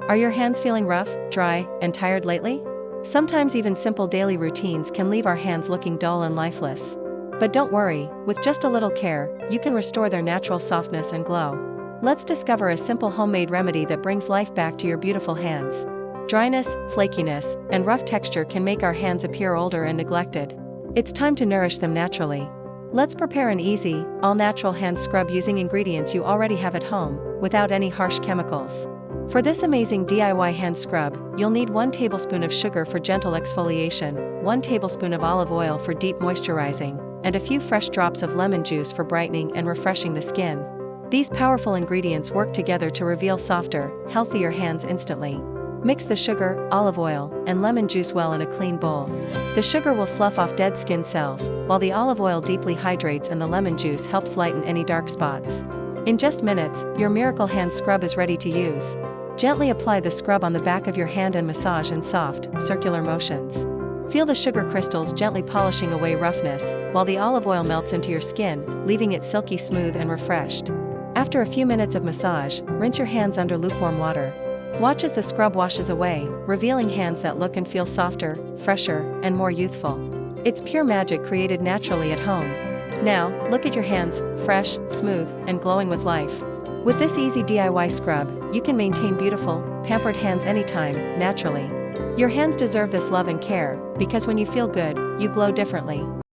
Are your hands feeling rough, dry, and tired lately? Sometimes even simple daily routines can leave our hands looking dull and lifeless. But don't worry, with just a little care, you can restore their natural softness and glow. Let's discover a simple homemade remedy that brings life back to your beautiful hands. Dryness, flakiness, and rough texture can make our hands appear older and neglected. It's time to nourish them naturally. Let's prepare an easy, all-natural hand scrub using ingredients you already have at home, without any harsh chemicals. For this amazing DIY hand scrub, you'll need 1 tablespoon of sugar for gentle exfoliation, 1 tablespoon of olive oil for deep moisturizing, and a few fresh drops of lemon juice for brightening and refreshing the skin. These powerful ingredients work together to reveal softer, healthier hands instantly. Mix the sugar, olive oil, and lemon juice well in a clean bowl. The sugar will slough off dead skin cells, while the olive oil deeply hydrates and the lemon juice helps lighten any dark spots. In just minutes, your miracle hand scrub is ready to use. Gently apply the scrub on the back of your hand and massage in soft, circular motions. Feel the sugar crystals gently polishing away roughness, while the olive oil melts into your skin, leaving it silky smooth and refreshed. After a few minutes of massage, rinse your hands under lukewarm water. Watch as the scrub washes away, revealing hands that look and feel softer, fresher, and more youthful. It's pure magic created naturally at home. Now, look at your hands, fresh, smooth, and glowing with life. With this easy DIY scrub, you can maintain beautiful, pampered hands anytime, naturally. Your hands deserve this love and care, because when you feel good, you glow differently.